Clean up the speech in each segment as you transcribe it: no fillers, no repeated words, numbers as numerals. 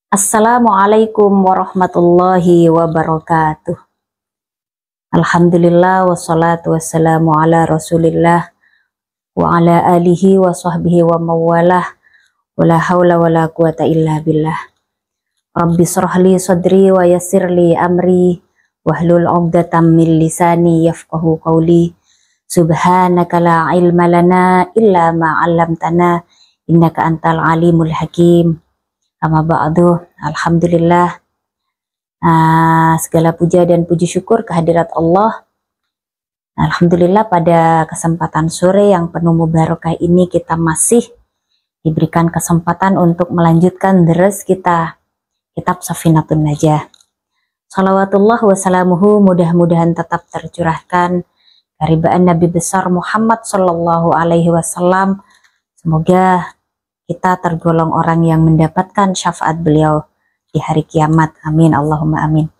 Assalamualaikum warahmatullahi wabarakatuh. Alhamdulillah wassalatu wassalamu ala rasulillah wa ala alihi wa sahbihi wa mawalah wa la hawla wa la quwata illa billah. Rabbi syrahli sadri wa yassirli amri wahlul 'uqdatam min lisani yafqahu qawli. Subhanaka la ilma lana illa ma 'allamtana innaka antal alimul hakim. Amma ba'du, alhamdulillah, segala puja dan puji syukur kehadirat Allah. Alhamdulillah, pada kesempatan sore yang penuh mubarakah ini kita masih diberikan kesempatan untuk melanjutkan deres kita, kitab Safinatun Najah. Salawatullah wassalamuhu mudah-mudahan tetap tercurahkan karibaan Nabi besar Muhammad Sallallahu Alaihi Wasallam. Semoga kita tergolong orang yang mendapatkan syafaat beliau di hari kiamat. Amin, Allahumma amin.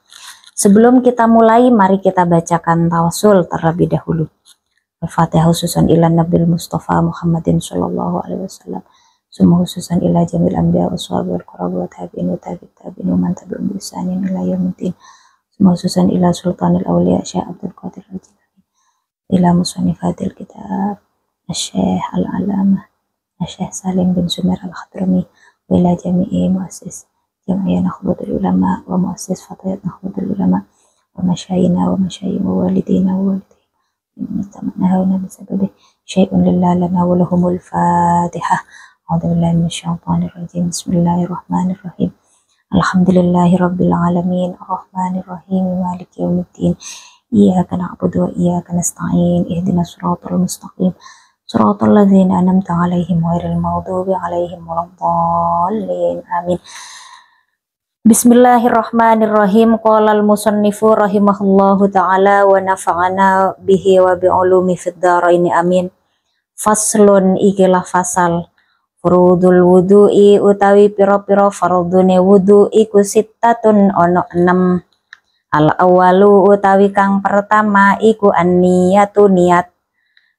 Sebelum kita mulai, mari kita bacakan tawassul terlebih dahulu. Al-Fatihah khususan ila Nabil Mustafa Muhammadin Sallallahu Alaihi Wasallam. Summa khususan ila jamil anbiya wa sahbihi wal quraba wa tabi'in wa tabi'in wa man tabi'un bi ihsanin ila yaumiddin. Summa khususan ila sultanil awliya Syekh Abdul Qadir Al-Jilani, ila musannifatil kitab Syekh Al-Alamah Syekh Salim bin Sumer Al-Khadrami, wa ila jami'i muassis Jam'iyah Nahdlatul Ulama wa muassis Fatayat Nahdlatul Ulama wa masyayina wa masyayim wa walidina wa walidina tamanahuna bisababi syai'un lillah lana wa lahumul fatihah. A'udzubillahi minasyaitonir rajim. Bismillahirrahmanirrahim. Alhamdulillahi rabbil alamin arrahmanir rahim maliki yaumiddin. Iyyaka na'budu wa iyyaka nasta'in. Ihdinas siratal mustaqim. Shiratal ladzina an'amta 'alaihim ghairil maghdubi 'alaihim waladdallin. Amin. Bismillahirrahmanirrahim. Qala al-musannifu rahimahullahu ta'ala wa nafa'ana bihi wa bi'ulumi fid dharain. Amin. Faslun, ikilah fasal. Furudul wudu'i utawi pira-pira fardune wudu iku sittatun ono 6. Al-awwalu utawi kang pertama iku an-niyatu niat.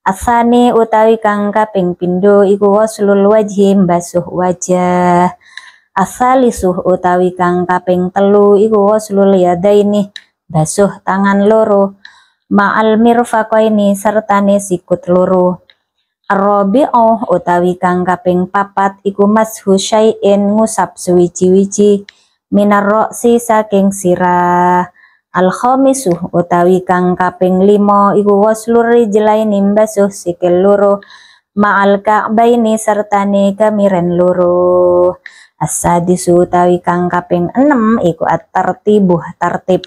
Asani utawi kang kaping pindho iku waslul wajhi mbasuh wajah. Asalisuh utawi kang kaping telu iku waslul yadaini basuh tangan loro. Ma'al mirfaqaini sertane sikut loro. Ar-rabi'u utawi kang kaping papat iku mashu syai'in ngusap suwiji-wiji minar ra'si saking sirah. Al-khamisu utawi kang kaping 5 iku waslur rijlaini mbasuh sikil loro ma'al ka'baini sertane kamiren loro. As-sadisu utawi kang kaping 6 iku at-tartibu tartib.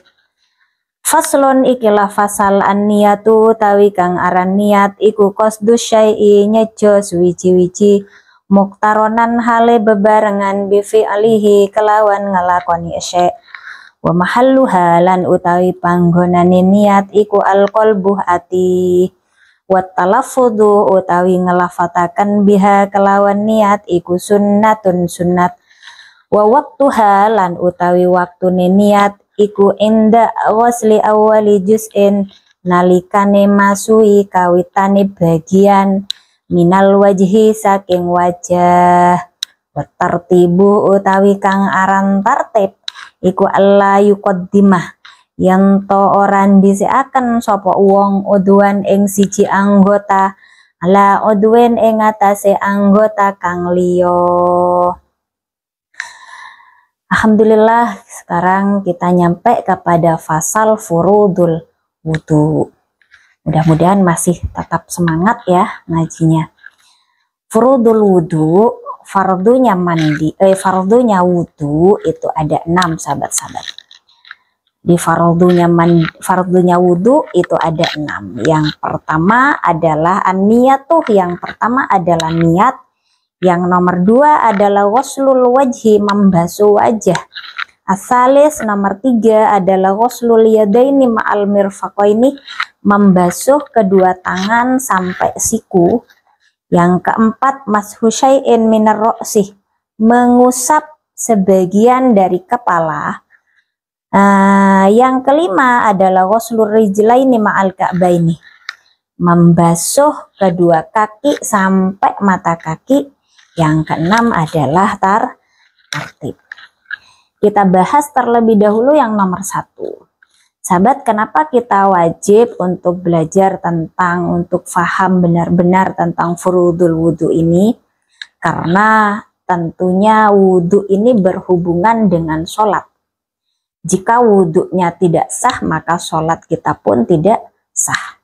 Faslun, ikilah fasal an-niyatu utawi kang aran niat iku qasdu syai'i nyejo suwiji-wiji muktaronan hale bebarengan bi fi'lihi kelawan ngelakoni syai'. Wa mahalluha lan utawi panggonane niat iku al-qalbu ati. Wa talaffudhu utawi ngelafataken biha kelawan niat iku sunnatun sunnat. Wa waqtuha lan utawi waktune niat iku inda wasli awali juz'in nalikane masui kawitane bagian minal wajhi saking wajah. Wa tartibu utawi kang aran tartib iku alla yuqaddimah yang to orang disiaken sapa wong udwan ing siji anggota ala udwen ing atase anggota kang liya. Alhamdulillah, sekarang kita nyampe kepada fasal furudul wudu. Mudah-mudahan masih tetap semangat ya ngajinya. Furudul wudu, fardunya mandi, fardunya wudu itu ada 6 sahabat-sahabat. Di fardunya wudu itu ada 6. Yang pertama adalah an-niyatuh, yang pertama adalah niat. Yang nomor 2 adalah waslul wajhi membasuh wajah. Asalis nomor 3 adalah waslul yadaini ma'al mirfaqaini membasuh kedua tangan sampai siku. Yang keempat mashu syai'in minar ra'si mengusap sebagian dari kepala. Yang kelima adalah waslur rijlaini ma'al ka'baini membasuh kedua kaki sampai mata kaki. Yang keenam adalah tartib. kita bahas terlebih dahulu yang nomor 1. Sahabat, kenapa kita wajib untuk belajar tentang, untuk paham benar-benar tentang furudul wudhu ini? Karena tentunya wudhu ini berhubungan dengan sholat. Jika wudhunya tidak sah, maka sholat kita pun tidak sah.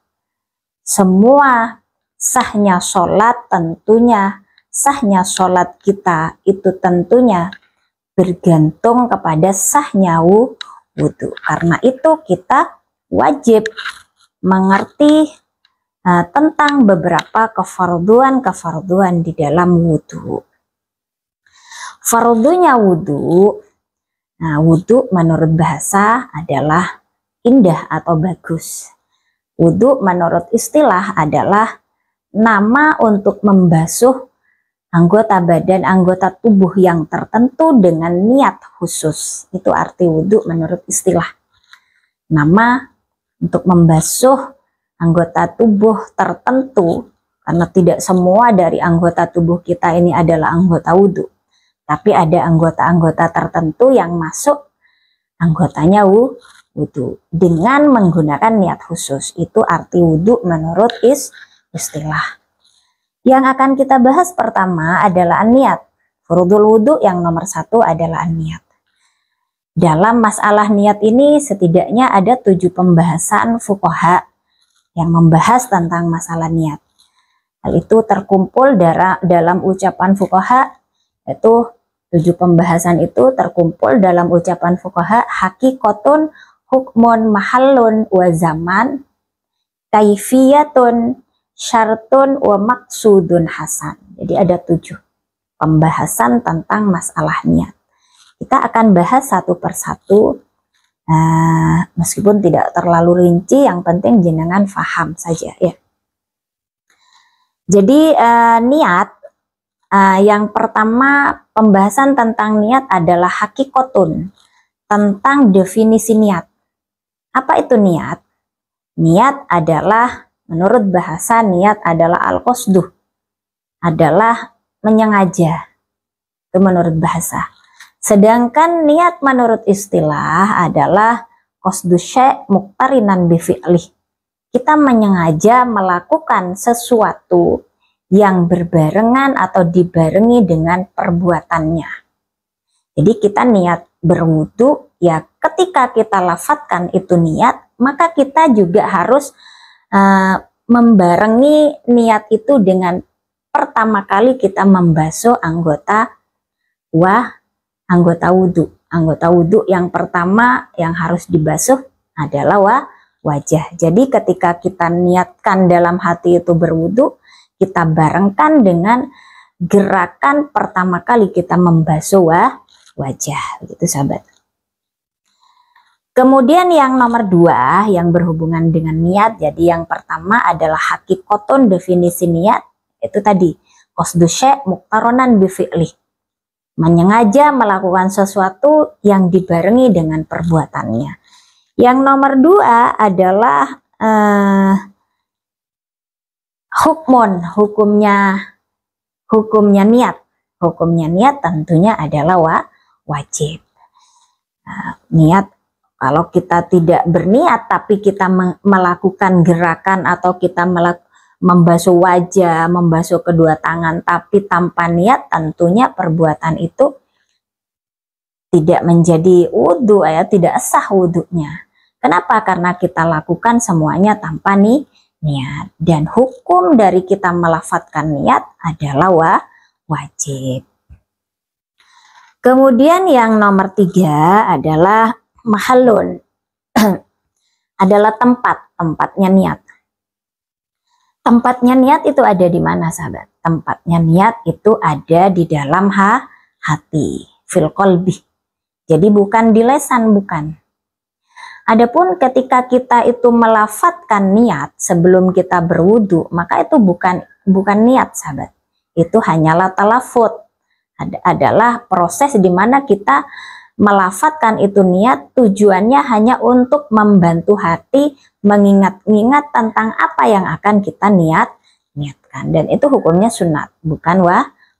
Semua sahnya sholat tentunya, sahnya sholat kita itu tentunya bergantung kepada sahnya wudhu. Karena itu kita wajib mengerti tentang beberapa kefarduan di dalam wudhu. Fardunya wudhu, nah wudhu menurut bahasa adalah indah atau bagus. Wudhu menurut istilah adalah nama untuk membasuh anggota badan, anggota tubuh yang tertentu dengan niat khusus. Itu arti wudhu menurut istilah. Nama untuk membasuh anggota tubuh tertentu, karena tidak semua dari anggota tubuh kita ini adalah anggota wudhu. Tapi ada anggota-anggota tertentu yang masuk anggotanya wudhu dengan menggunakan niat khusus. Itu arti wudhu menurut istilah. Yang akan kita bahas pertama adalah niat. Furudul wudhu yang nomor 1 adalah niat. Dalam masalah niat ini setidaknya ada 7 pembahasan fuqaha yang membahas tentang masalah niat. Hal itu terkumpul dalam ucapan fuqaha, yaitu 7 pembahasan itu terkumpul dalam ucapan fuqaha: hakikotun, hukmun, mahallun, wa zaman, kaifiyatun, syartun, wa maksudun hasan. Jadi ada 7 pembahasan tentang masalah niat. Kita akan bahas satu persatu, meskipun tidak terlalu rinci, yang penting jenengan faham saja ya. Jadi niat, yang pertama pembahasan tentang niat adalah hakikotun, tentang definisi niat. Apa itu niat? Niat adalah, menurut bahasa, niat adalah al-qasdu, adalah menyengaja. Itu menurut bahasa. Sedangkan niat menurut istilah adalah qasdu syai' muqtarinan bi fi'lih. Kita menyengaja melakukan sesuatu yang berbarengan atau dibarengi dengan perbuatannya. Jadi kita niat berwudu, ya ketika kita lafadzkan itu niat, maka kita juga harus membarengi niat itu dengan pertama kali kita membasuh anggota wudhu. Anggota wudhu yang pertama yang harus dibasuh adalah wajah. Jadi ketika kita niatkan dalam hati itu berwudhu, kita barengkan dengan gerakan pertama kali kita membasuh wajah, begitu sahabat. Kemudian yang nomor 2 yang berhubungan dengan niat. Jadi yang pertama adalah hakikotun, definisi niat, itu tadi qasdu syai' muqtaronan bi fi'lih, menyengaja melakukan sesuatu yang dibarengi dengan perbuatannya. Yang nomor 2 adalah hukmun, hukumnya niat. Hukumnya niat tentunya adalah wajib. Niat, kalau kita tidak berniat tapi kita melakukan gerakan atau kita membasuh wajah, membasuh kedua tangan tapi tanpa niat, tentunya perbuatan itu tidak menjadi wudhu, ya, tidak sah wudhunya. Kenapa? Karena kita lakukan semuanya tanpa niat. Dan hukum dari kita melafadzkan niat adalah wajib. Kemudian yang nomor 3 adalah mahallun, adalah tempatnya niat. Tempatnya niat itu ada di mana sahabat? Tempatnya niat itu ada di dalam hati, fil qalbi. Jadi bukan di lisan, bukan. Adapun ketika kita itu melafadzkan niat sebelum kita berwudu, maka itu bukan niat sahabat. Itu hanyalah talafut. Adalah proses di mana kita melafadzkan itu niat, tujuannya hanya untuk membantu hati mengingat-ingat tentang apa yang akan kita niatkan. Dan itu hukumnya sunat, bukan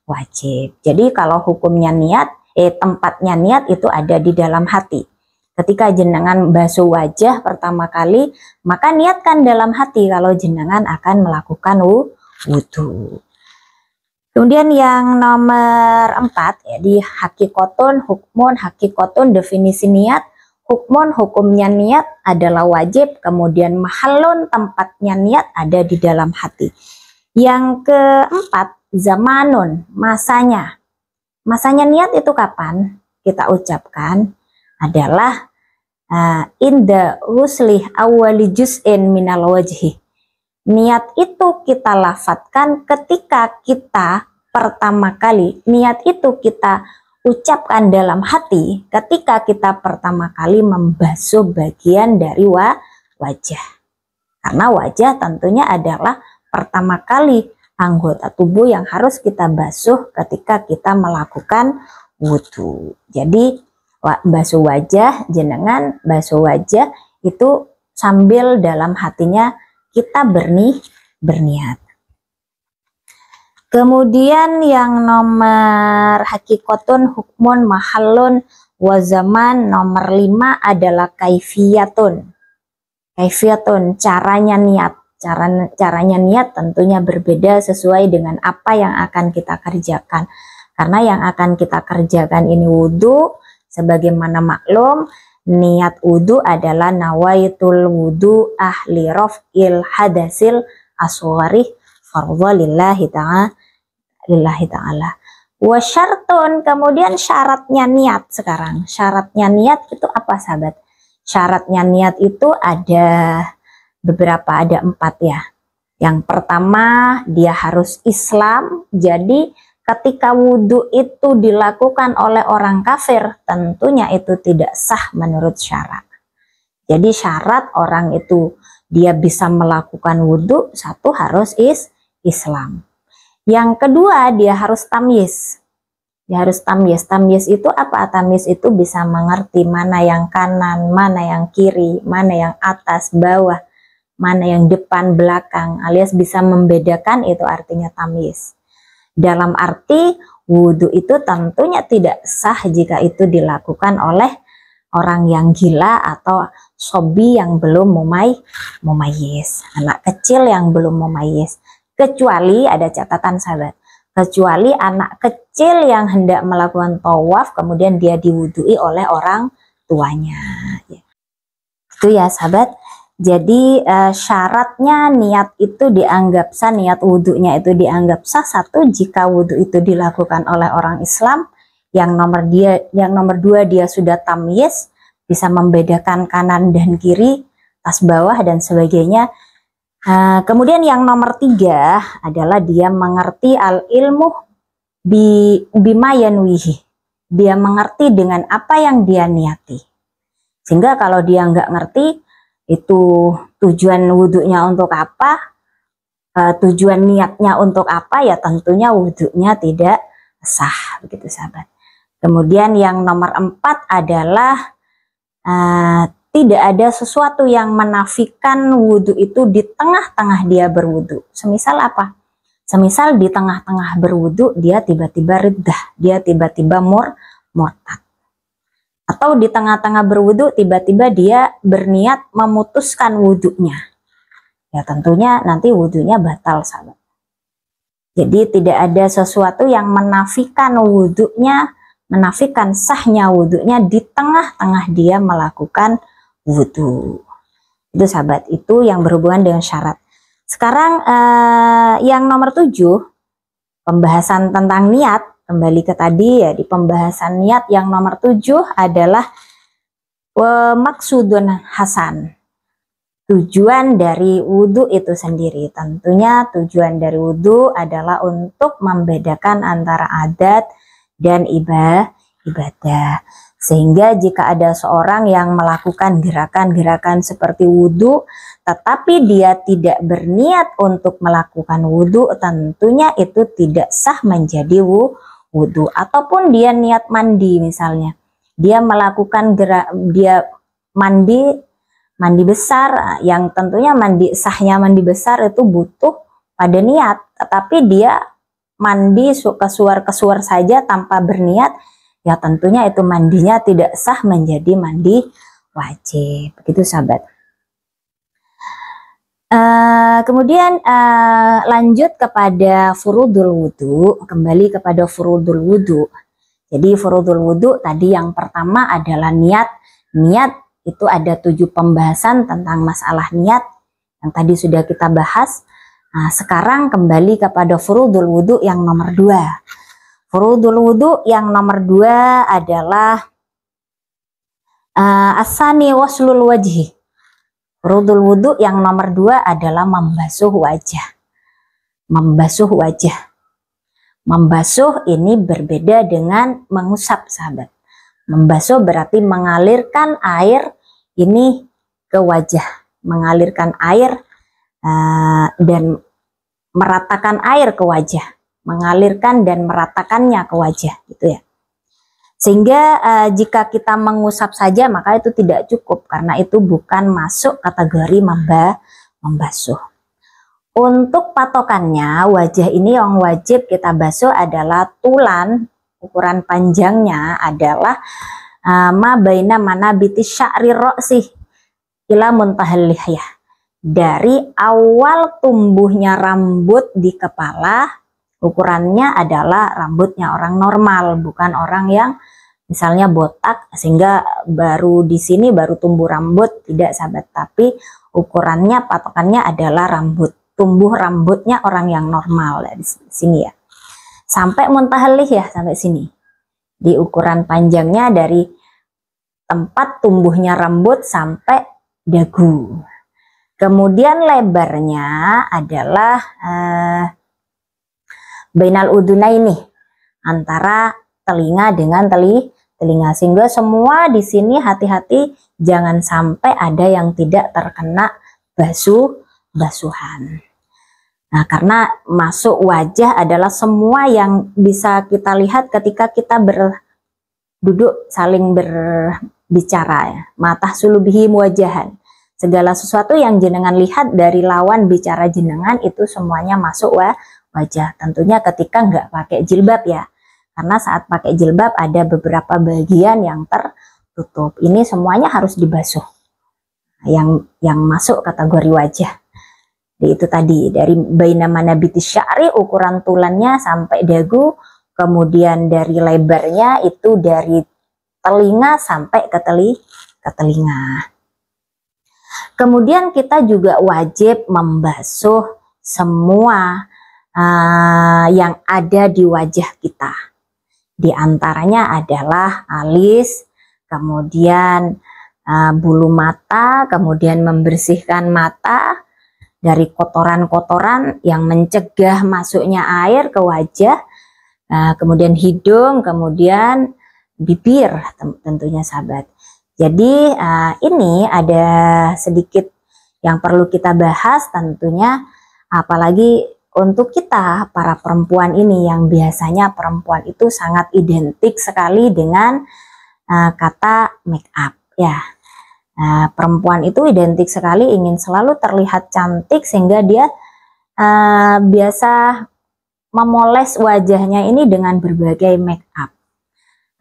wajib. Jadi kalau hukumnya niat, tempatnya niat itu ada di dalam hati. Ketika jenengan basuh wajah pertama kali, maka niatkan dalam hati kalau jenengan akan melakukan wudhu. Kemudian yang nomor 4 ya, di hakikotun, hukmun, hakikotun definisi niat, hukmun hukumnya niat adalah wajib, kemudian mahallun tempatnya niat ada di dalam hati. Yang keempat, zamanun, masanya. Masanya niat itu kapan? Kita ucapkan adalah inda huslih awali juz'in minal wajhi. Niat itu kita lafadzkan ketika kita pertama kali, niat itu kita ucapkan dalam hati ketika kita pertama kali membasuh bagian dari wajah. Karena wajah tentunya adalah pertama kali anggota tubuh yang harus kita basuh ketika kita melakukan wudhu. Jadi basuh wajah, jenengan basuh wajah itu sambil dalam hatinya kita berniat. Kemudian yang nomor hakikotun, hukmun, mahallun, wazaman, nomor 5 adalah kaifiyatun. Kaifiyatun, caranya niat. Caranya niat tentunya berbeda sesuai dengan apa yang akan kita kerjakan. Karena yang akan kita kerjakan ini wudhu, sebagaimana maklum, niat wudhu adalah nawaitul wudhu ahli raf'il hadasil asghari fardhu lillahi ta'ala. Wa syartun, kemudian syaratnya niat sekarang. Syaratnya niat itu apa sahabat? Syaratnya niat itu ada beberapa, ada 4 ya. Yang pertama, dia harus Islam. Jadi ketika wudhu itu dilakukan oleh orang kafir, tentunya itu tidak sah menurut syarat. Jadi syarat orang itu dia bisa melakukan wudhu, satu harus Islam. Yang kedua, dia harus tamyiz. Dia harus tamyiz. Tamyiz itu apa? Tamyiz itu bisa mengerti mana yang kanan, mana yang kiri, mana yang atas, bawah, mana yang depan, belakang, alias bisa membedakan, itu artinya tamyiz. Dalam arti wudhu itu tentunya tidak sah jika itu dilakukan oleh orang yang gila atau sobi yang belum mumayyiz, anak kecil yang belum mumayyiz. Kecuali, ada catatan sahabat, kecuali anak kecil yang hendak melakukan tawaf kemudian dia diwudhui oleh orang tuanya. Itu ya sahabat. Jadi syaratnya niat itu dianggap sah, niat wudhunya itu dianggap sah, satu jika wudhu itu dilakukan oleh orang Islam. Yang nomor 2 dia sudah tamyiz, bisa membedakan kanan dan kiri, atas bawah dan sebagainya. Kemudian yang nomor 3 adalah dia mengerti al ilmu bima yanwihi. Dia mengerti dengan apa yang dia niati. Sehingga kalau dia nggak ngerti itu tujuan wudhunya untuk apa, tujuan niatnya untuk apa, ya tentunya wudhunya tidak sah, begitu sahabat. Kemudian yang nomor 4 adalah tidak ada sesuatu yang menafikan wudhu itu di tengah-tengah dia berwudhu. Semisal apa? Semisal di tengah-tengah berwudhu dia tiba-tiba riddah, dia tiba-tiba murtad. Atau di tengah-tengah berwudhu tiba-tiba dia berniat memutuskan wudhunya. Ya tentunya nanti wudhunya batal sahabat. Jadi tidak ada sesuatu yang menafikan wudhunya, menafikan sahnya wudhunya di tengah-tengah dia melakukan wudhu. Itu sahabat, itu yang berhubungan dengan syarat. Sekarang yang nomor 7, pembahasan tentang niat. Kembali ke tadi ya, di pembahasan niat yang nomor 7 adalah maksudun hasan. Tujuan dari wudhu itu sendiri. Tentunya tujuan dari wudhu adalah untuk membedakan antara adat dan ibadah. Sehingga jika ada seorang yang melakukan gerakan-gerakan seperti wudhu, tetapi dia tidak berniat untuk melakukan wudhu, tentunya itu tidak sah menjadi wudhu. Ataupun dia niat mandi misalnya, dia melakukan dia mandi besar, yang tentunya sahnya mandi besar itu butuh pada niat, tetapi dia mandi kesuar saja tanpa berniat, ya tentunya itu mandinya tidak sah menjadi mandi wajib. Begitu sahabat. Kemudian lanjut kepada furudul wudu, kembali kepada furudul wudu. Jadi furudul wudu tadi yang pertama adalah niat. Niat itu ada 7 pembahasan tentang masalah niat yang tadi sudah kita bahas. Nah, sekarang kembali kepada furudul wudu yang nomor 2. Furudul wudu yang nomor 2 adalah asani waslul wajhi. Furudul wudu yang nomor 2 adalah membasuh wajah. Membasuh wajah. Membasuh ini berbeda dengan mengusap, sahabat. Membasuh berarti mengalirkan air ini ke wajah. Mengalirkan air dan meratakan air ke wajah. Mengalirkan dan meratakannya ke wajah, gitu ya. Sehingga jika kita mengusap saja maka itu tidak cukup, karena itu bukan masuk kategori membasuh. Untuk patokannya, wajah ini yang wajib kita basuh adalah tulan. Ukuran panjangnya adalah ma baina manabiti sya'ri ra'si ila muntahal lihyah. Dari awal tumbuhnya rambut di kepala, ukurannya adalah rambutnya orang normal, bukan orang yang misalnya botak sehingga baru di sini baru tumbuh rambut, tidak sahabat. Tapi ukurannya, patokannya adalah rambut, tumbuh rambutnya orang yang normal di sini ya. Sampai muntahal lihyah, sampai sini. Di ukuran panjangnya dari tempat tumbuhnya rambut sampai dagu. Kemudian lebarnya adalah bainal udunaini, antara telinga dengan telinga, sehingga semua di sini hati-hati jangan sampai ada yang tidak terkena basuhan. Nah, karena masuk wajah adalah semua yang bisa kita lihat ketika kita duduk saling berbicara ya. Matah sulubihi wajahan. Segala sesuatu yang jenengan lihat dari lawan bicara jenengan itu semuanya masuk wajah. Tentunya ketika nggak pakai jilbab ya. Karena saat pakai jilbab ada beberapa bagian yang tertutup. Ini semuanya harus dibasuh. Yang masuk kategori wajah. Itu tadi dari baina manabiti sya'ri, ukuran tulannya sampai dagu, kemudian dari lebarnya itu dari telinga sampai ke telinga. Kemudian kita juga wajib membasuh semua yang ada di wajah kita. Di antaranya adalah alis, kemudian bulu mata, kemudian membersihkan mata dari kotoran-kotoran yang mencegah masuknya air ke wajah, kemudian hidung, kemudian bibir tentunya sahabat. Jadi ini ada sedikit yang perlu kita bahas tentunya, apalagi untuk kita para perempuan ini yang biasanya perempuan itu sangat identik sekali dengan kata make up ya. Perempuan itu identik sekali ingin selalu terlihat cantik sehingga dia biasa memoles wajahnya ini dengan berbagai make up.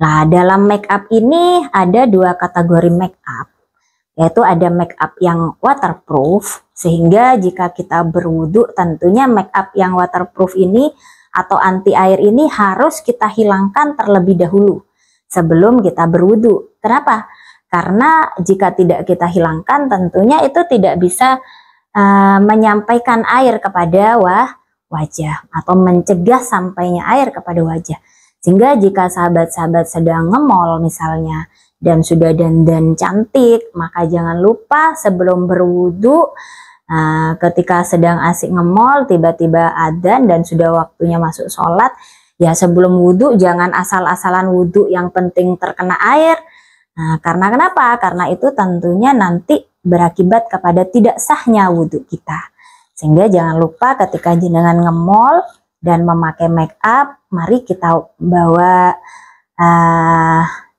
Nah, dalam make up ini ada 2 kategori make up, yaitu ada make up yang waterproof, sehingga jika kita berwudu tentunya make up yang waterproof ini atau anti air ini harus kita hilangkan terlebih dahulu sebelum kita berwudu. Kenapa? Karena jika tidak kita hilangkan tentunya itu tidak bisa menyampaikan air kepada wajah atau mencegah sampainya air kepada wajah. Sehingga jika sahabat-sahabat sedang nge-mall misalnya dan sudah dandan cantik, maka jangan lupa sebelum berwudu, ketika sedang asik nge-mall tiba-tiba adzan dan sudah waktunya masuk sholat, ya sebelum wudu jangan asal-asalan wudu yang penting terkena air. Nah, karena kenapa? Karena itu tentunya nanti berakibat kepada tidak sahnya wudhu kita. Sehingga jangan lupa ketika jenengan nge-mall dan memakai make up, mari kita bawa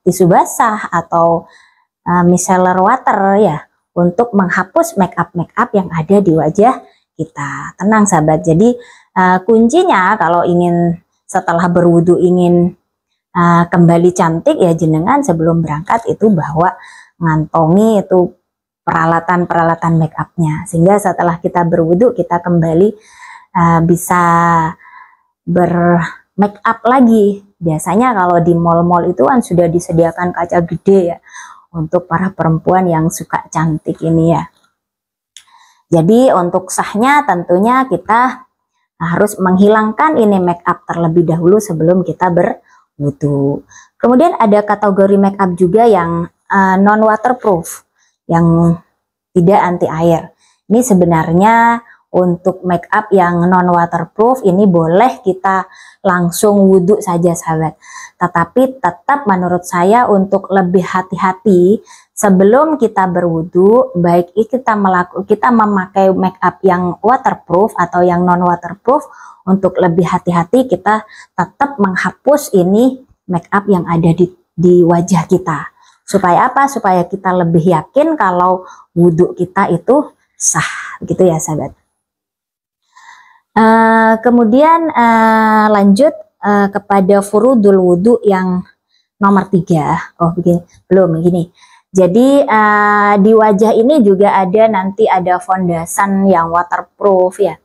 tisu basah atau micellar water ya, untuk menghapus make up yang ada di wajah kita. Tenang sahabat, jadi kuncinya kalau ingin setelah berwudhu ingin kembali cantik ya jenengan sebelum berangkat itu bawa ngantongi itu peralatan-peralatan make upnya, sehingga setelah kita berwudu kita kembali bisa bermake up lagi. Biasanya kalau di mall-mall itu kan sudah disediakan kaca gede ya untuk para perempuan yang suka cantik ini ya. Jadi untuk sahnya tentunya kita harus menghilangkan ini make up terlebih dahulu sebelum kita berwudu. Kemudian ada kategori make up juga yang non waterproof, yang tidak anti air. Ini sebenarnya untuk make up yang non waterproof ini boleh kita langsung wudhu saja sahabat. Tetapi tetap menurut saya untuk lebih hati-hati sebelum kita berwudhu, baik kita memakai make up yang waterproof atau yang non waterproof, untuk lebih hati-hati kita tetap menghapus ini make up yang ada di wajah kita. Supaya apa? Supaya kita lebih yakin kalau wudhu kita itu sah, gitu ya sahabat. Kemudian lanjut kepada furudul wudhu yang nomor 3. Oh begini, belum begini. Jadi di wajah ini juga ada nanti ada foundation yang waterproof ya,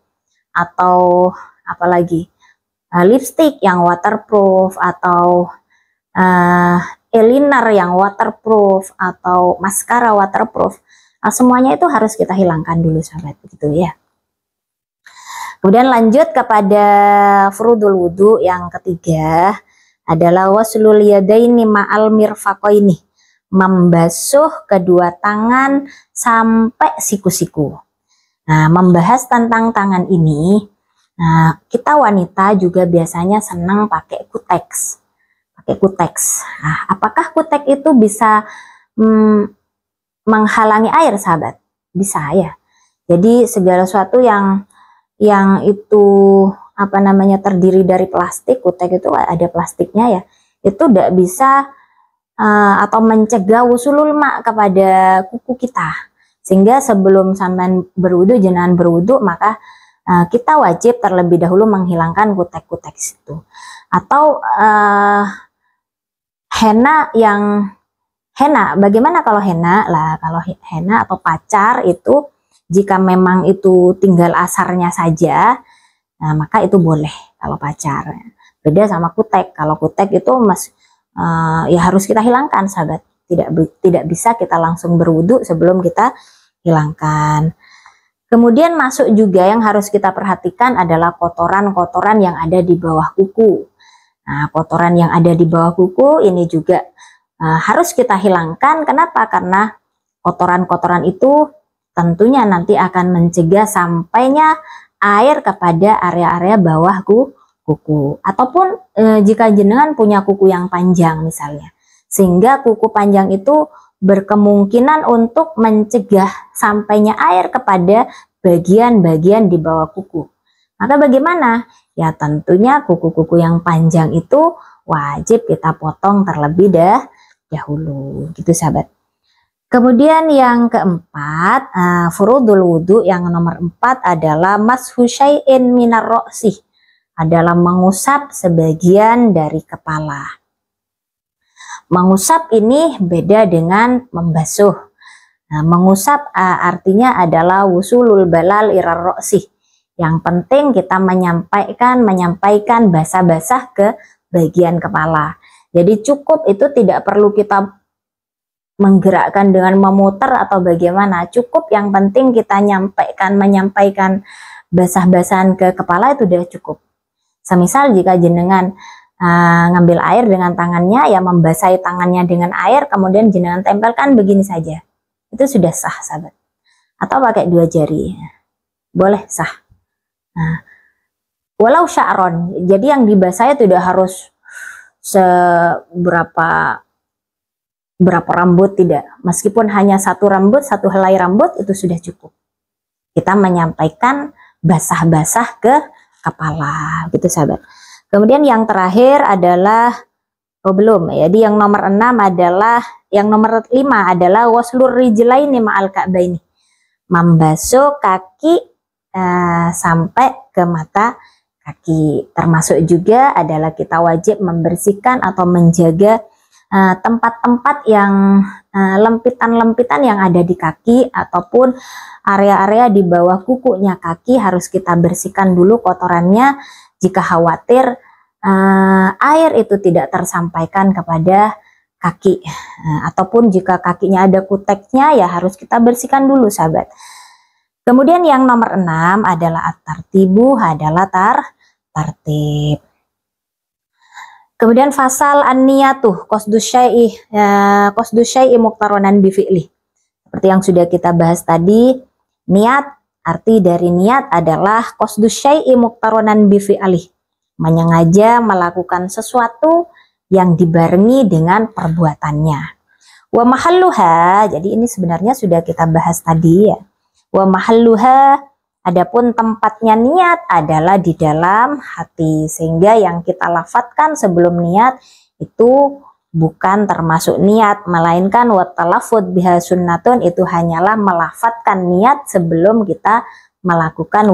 atau apalagi lipstick yang waterproof, atau eyeliner yang waterproof, atau maskara waterproof. Semuanya itu harus kita hilangkan dulu sahabat, begitu ya. Kemudian lanjut kepada furudul wudhu yang ketiga adalah waslul yadaini ma'al mirfaqaini, membasuh kedua tangan sampai siku-siku. Nah, membahas tentang tangan ini, nah, kita wanita juga biasanya senang pakai kuteks. Nah, apakah kutek itu bisa menghalangi air sahabat? Bisa ya. Jadi segala sesuatu yang itu apa namanya terdiri dari plastik, kutek itu ada plastiknya ya, itu tidak bisa atau mencegah wusulul ma kepada kuku kita, sehingga sebelum sampai berwudu, jenengan berwudu, maka kita wajib terlebih dahulu menghilangkan kutek-kutek itu. Atau henna, bagaimana kalau henna lah? Kalau henna atau pacar itu jika memang itu tinggal asarnya saja, nah maka itu boleh kalau pacar. Beda sama kutek. Kalau kutek itu ya harus kita hilangkan sahabat. Tidak bisa kita langsung berwudu sebelum kita hilangkan. Kemudian masuk juga yang harus kita perhatikan adalah kotoran-kotoran yang ada di bawah kuku. Nah, kotoran yang ada di bawah kuku ini juga harus kita hilangkan. Kenapa? Karena kotoran-kotoran itu tentunya nanti akan mencegah sampainya air kepada area-area bawah kuku. Ataupun jika jenengan punya kuku yang panjang misalnya, sehingga kuku panjang itu berkemungkinan untuk mencegah sampainya air kepada bagian-bagian di bawah kuku. Maka bagaimana? Ya tentunya kuku-kuku yang panjang itu wajib kita potong terlebih dahulu, gitu sahabat. Kemudian yang keempat, furudul wudhu yang nomor 4 adalah mashu syai'in minar ro'si, adalah mengusap sebagian dari kepala. Mengusap ini beda dengan membasuh. Nah, mengusap artinya adalah wusulul balal irar ro'si. Yang penting kita menyampaikan basah-basah ke bagian kepala. Jadi cukup, itu tidak perlu kita menggerakkan dengan memutar atau bagaimana. Cukup yang penting kita menyampaikan basah-basahan ke kepala itu sudah cukup. Semisal jika jenengan ngambil air dengan tangannya, ya membasahi tangannya dengan air, kemudian jenengan tempelkan begini saja, itu sudah sah sahabat. Atau pakai 2 jari, boleh sah. Nah, walau sya'ron, jadi yang dibasahi tidak harus berapa rambut, tidak. Meskipun hanya 1 rambut, 1 helai rambut, itu sudah cukup. Kita menyampaikan basah-basah ke kepala, gitu sahabat. Kemudian yang terakhir adalah belum. Jadi yang nomor 6 adalah, yang nomor 5 adalah waslur rijlaini ma'al ka'baini, membasuh kaki sampai ke mata kaki. Termasuk juga adalah kita wajib membersihkan atau menjaga tempat-tempat yang lempitan-lempitan yang ada di kaki ataupun area-area di bawah kukunya kaki harus kita bersihkan dulu kotorannya jika khawatir air itu tidak tersampaikan kepada kaki. Ataupun jika kakinya ada kuteknya ya harus kita bersihkan dulu sahabat. Kemudian yang nomor 6 adalah at-tartibu adalah tartib. Kemudian fasal an-niyatuh qasdus syai'i muqtaronan bi fi'li. Seperti yang sudah kita bahas tadi, niat, arti dari niat adalah qasdus syai'i muqtaronan bi fi'li. Menyengaja melakukan sesuatu yang dibarengi dengan perbuatannya. Wa mahalluha, jadi ini sebenarnya sudah kita bahas tadi ya. Wa mahalluha, adapun tempatnya niat adalah di dalam hati, sehingga yang kita lafadzkan sebelum niat itu bukan termasuk niat, melainkan wa talaffuz biha sunnatun, itu hanyalah melafadzkan niat sebelum kita melakukan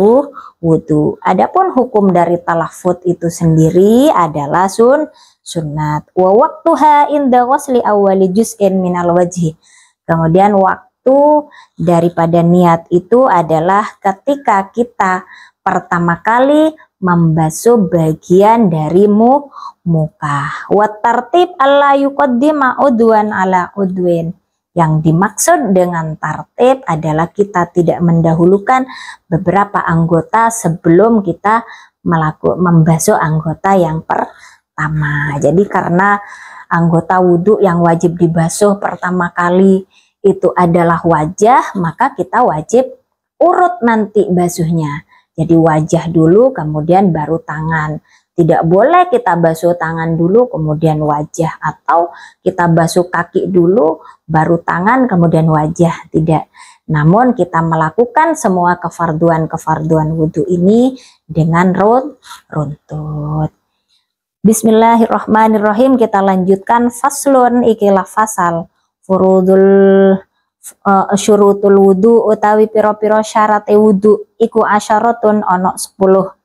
wudu. Adapun hukum dari talaffuz itu sendiri adalah sunnat. Wa waqtuha inda ghusli awwali juz'in minal wajhi. Kemudian waktu daripada niat itu adalah ketika kita pertama kali membasuh bagian dari muka. Wa tartib alla yuqaddima udwan ala udwin. Yang dimaksud dengan tartib adalah kita tidak mendahulukan beberapa anggota sebelum kita membasuh anggota yang pertama. Jadi karena anggota wudhu yang wajib dibasuh pertama kali itu adalah wajah, maka kita wajib urut nanti basuhnya. Jadi wajah dulu kemudian baru tangan. Tidak boleh kita basuh tangan dulu kemudian wajah, atau kita basuh kaki dulu baru tangan kemudian wajah. Tidak. Namun kita melakukan semua kefarduan wudhu ini dengan runtut. Bismillahirrahmanirrahim. Kita lanjutkan faslun, ikilah fasal. Syurutul wudu utawi piro-piro syarate wudu iku asyaratun ono 10.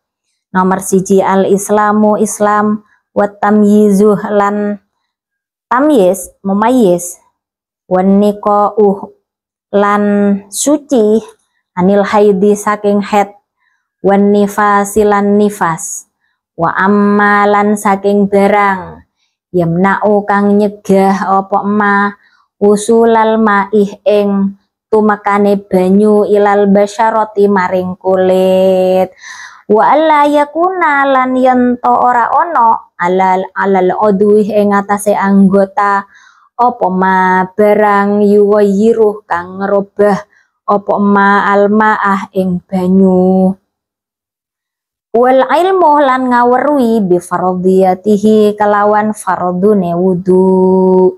Nomor 1 al-islamu Islam, wa tamyizu lan tamyiz mumayyiz, wan niqa'u lan suci anil haidi saking haid, wan nifasi lan nifas, wa ammalan saking barang yamna'u kang nyegah apa ma usulal ma'ih ing tumakane banyu ilal basyarati maring kulit, wa alla yakuna lan yanto ora ono alal udwi ing atase anggota apa ma barang yuwayiruh kang ngerubah apa ma almaah ing banyu, wal ilmu lan ngaweruhi bi fardhiyatihi kelawan fardune wudu,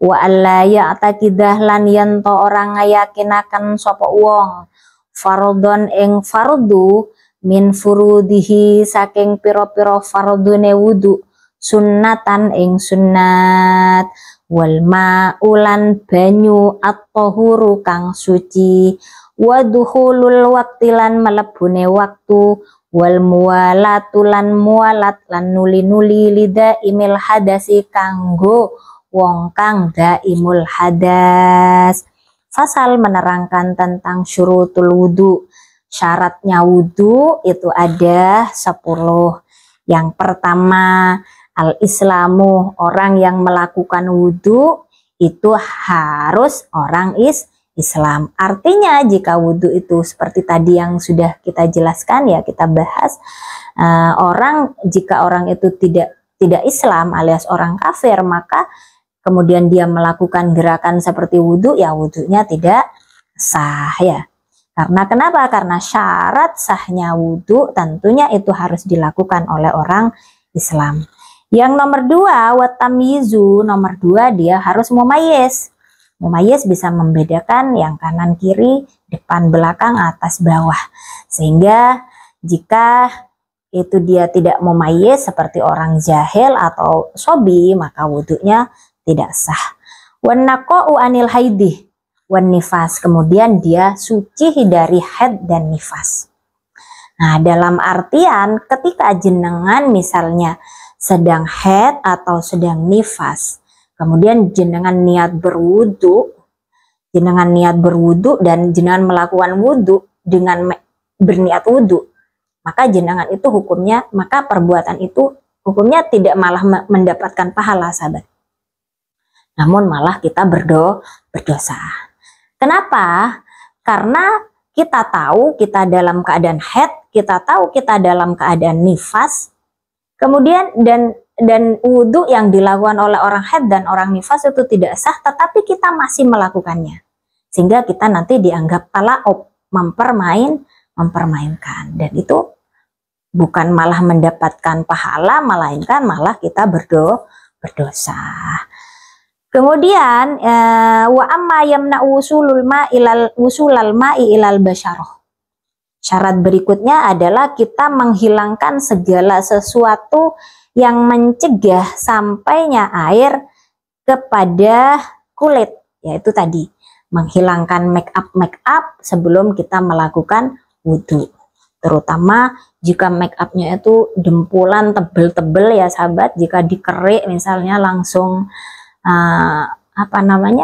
wa alla ya'taqidah lan yanto orang ngayakinaken sapa wong fardhon ing fardu min furudihi saking piro-piro fardune wudu sunnatan ing sunnat, wal ma'ulan banyu at-tahuru kang suci, wa dukhulul waqti lan melebune waktu, wal muwalatu lan muwalat lan nuli-nuli lida imil hadasi kanggo wong kang daimul hadas. Fasal menerangkan tentang syurutul wudu. Syaratnya wudu itu ada 10. Yang pertama al-islamu, orang yang melakukan wudu itu harus orang Islam. Artinya jika wudu itu seperti tadi yang sudah kita jelaskan ya, kita bahas jika orang itu tidak Islam alias orang kafir, maka kemudian dia melakukan gerakan seperti wudu, ya wudunya tidak sah ya. Karena kenapa? Karena syarat sahnya wudu tentunya itu harus dilakukan oleh orang Islam. Yang nomor 2, wa tamyizu, nomor 2 dia harus mumayyiz. Mumayyiz bisa membedakan yang kanan kiri, depan belakang, atas bawah. Sehingga jika itu dia tidak mumayyiz seperti orang jahil atau sobi, maka wudunya tidak sah. Wan naqa'u anil haidih wan nifas, kemudian dia suci dari haid dan nifas. Nah, dalam artian ketika jenengan misalnya sedang haid atau sedang nifas, kemudian jenengan niat berwudu, dan jenengan melakukan wudu dengan berniat wudu, maka jenengan itu hukumnya, maka perbuatan itu hukumnya tidak malah mendapatkan pahala, sahabat, namun malah kita berdosa. Kenapa? Karena kita tahu kita dalam keadaan haid, kita tahu kita dalam keadaan nifas, kemudian dan wudhu yang dilakukan oleh orang haid dan orang nifas itu tidak sah, tetapi kita masih melakukannya, sehingga kita nanti dianggap talaub, mempermainkan, dan itu bukan malah mendapatkan pahala, melainkan malah kita berdosa. Kemudian wa amma yamna wusulal ma'i ilal basyarah. Syarat berikutnya adalah kita menghilangkan segala sesuatu yang mencegah sampainya air kepada kulit, yaitu tadi menghilangkan make up sebelum kita melakukan wudhu. Terutama jika make upnya itu dempulan tebel-tebel ya sahabat, jika dikerik misalnya langsung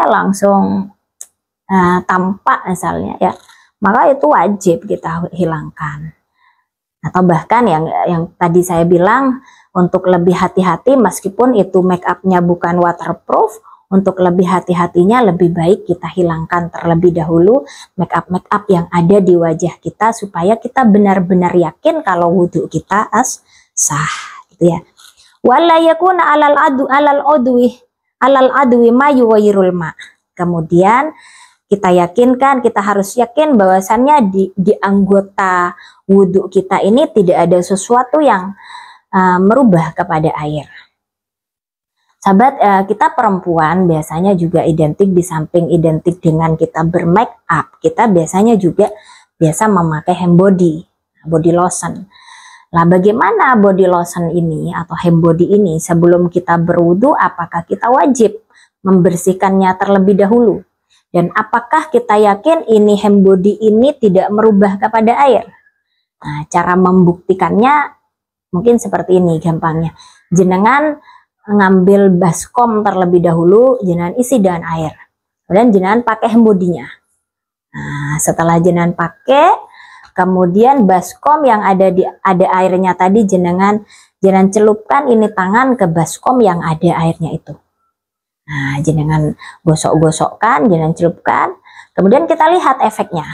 langsung tampak misalnya ya, maka itu wajib kita hilangkan. Atau bahkan yang tadi saya bilang, untuk lebih hati-hati meskipun itu make upnya bukan waterproof, untuk lebih hati-hatinya lebih baik kita hilangkan terlebih dahulu make up yang ada di wajah kita, supaya kita benar-benar yakin kalau wudhu kita sah, gitu ya. Wala yakuna alal adwi ma yuwairul ma. Kemudian kita yakinkan, kita harus yakin bahwasannya di anggota wudhu kita ini tidak ada sesuatu yang merubah kepada air. Sahabat, kita perempuan biasanya juga identik, di samping identik dengan kita bermake up, kita biasanya juga biasa memakai hand body lotion. Nah, bagaimana body lotion ini atau hand body ini sebelum kita berwudu, apakah kita wajib membersihkannya terlebih dahulu? Dan apakah kita yakin ini hand body ini tidak merubah kepada air? Nah, cara membuktikannya mungkin seperti ini gampangnya. Jenengan ngambil baskom terlebih dahulu, jenengan isi dengan air. Kemudian jenengan pakai hand body-nya. Nah, setelah jenengan pakai, kemudian baskom yang ada airnya tadi jenengan celupkan ini tangan ke baskom yang ada airnya itu. Nah, jenengan gosok-gosokkan, jenengan celupkan. Kemudian kita lihat efeknya.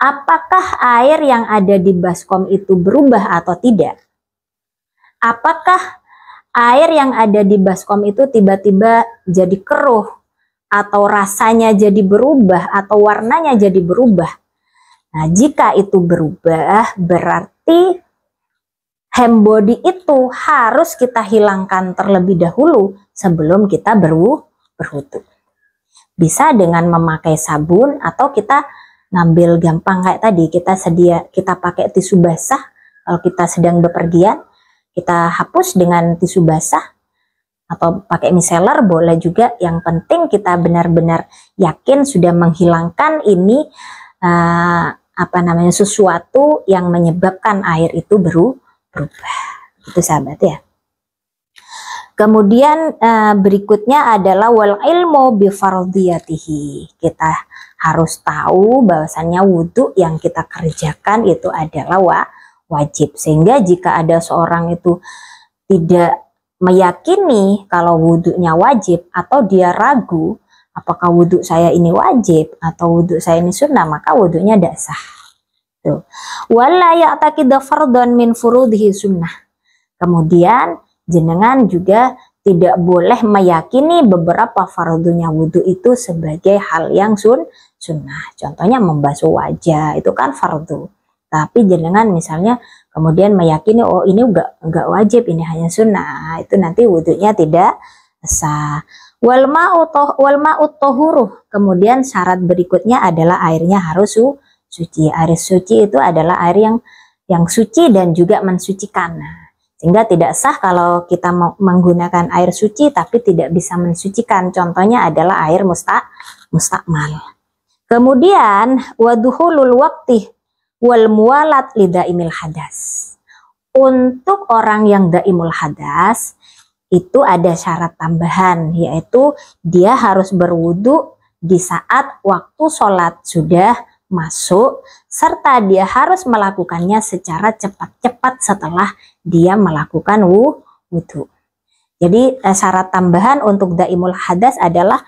Apakah air yang ada di baskom itu berubah atau tidak? Apakah air yang ada di baskom itu tiba-tiba jadi keruh, atau rasanya jadi berubah, atau warnanya jadi berubah? Nah, jika itu berubah, berarti hand body itu harus kita hilangkan terlebih dahulu sebelum kita berwudu. Bisa dengan memakai sabun, atau kita ngambil gampang kayak tadi, kita pakai tisu basah. Kalau kita sedang bepergian, kita hapus dengan tisu basah, atau pakai micellar boleh juga. Yang penting kita benar-benar yakin sudah menghilangkan ini sesuatu yang menyebabkan air itu berubah. Itu sahabat ya. Kemudian berikutnya adalah wal ilmu bi fardhiyatihi. Kita harus tahu bahwasannya wudhu yang kita kerjakan itu adalah wajib. Sehingga jika ada seorang itu tidak meyakini kalau wudhunya wajib, atau dia ragu apakah wudhu saya ini wajib atau wudhu saya ini sunnah, maka wudhunya tidak sah. Tuh. Wala ya'taqida fardhan min furudhihi sunnah. Kemudian jenengan juga tidak boleh meyakini beberapa fardunya wudhu itu sebagai hal yang sunnah. Contohnya membasuh wajah, itu kan fardu. Tapi jenengan misalnya kemudian meyakini oh ini enggak wajib, ini hanya sunnah, itu nanti wudhunya tidak sah. Wal ma'u tahuru. Kemudian syarat berikutnya adalah airnya harus suci. Air suci itu adalah air yang suci dan juga mensucikan. Sehingga tidak sah kalau kita menggunakan air suci tapi tidak bisa mensucikan. Contohnya adalah air mustakmal. Kemudian waduhulul Wal muwalat lidaimil hadas. Untuk orang yang daimul hadas itu ada syarat tambahan, yaitu dia harus berwudu di saat waktu sholat sudah masuk, serta dia harus melakukannya secara cepat-cepat setelah dia melakukan wudu. Jadi syarat tambahan untuk daimul hadas adalah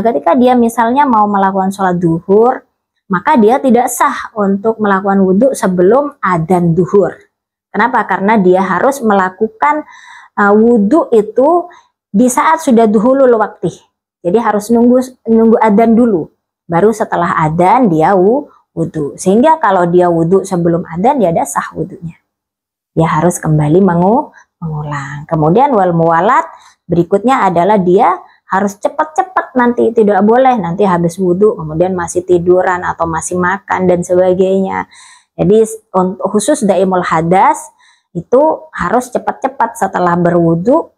ketika dia misalnya mau melakukan sholat duhur, maka dia tidak sah untuk melakukan wudu sebelum adzan duhur. Kenapa? Karena dia harus melakukan wudu itu di saat sudah duhulul waktu. Jadi harus nunggu adzan dulu. Baru setelah adzan dia wudu. Sehingga kalau dia wudu sebelum adzan dia ada sah wudunya. Dia harus kembali mengulang. Kemudian wal muwalat berikutnya adalah dia harus cepat-cepat, nanti tidak boleh nanti habis wudu kemudian masih tiduran atau masih makan dan sebagainya. Jadi untuk khusus daimul hadas itu harus cepat-cepat setelah berwudu,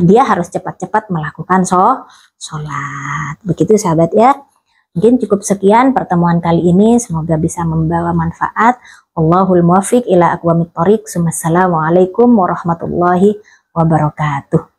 dia harus cepat-cepat melakukan sholat. Begitu sahabat ya. Mungkin cukup sekian pertemuan kali ini, semoga bisa membawa manfaat. Wallahul muwaffiq ila aqwamit thoriq. Wassalamualaikum warahmatullahi wabarakatuh.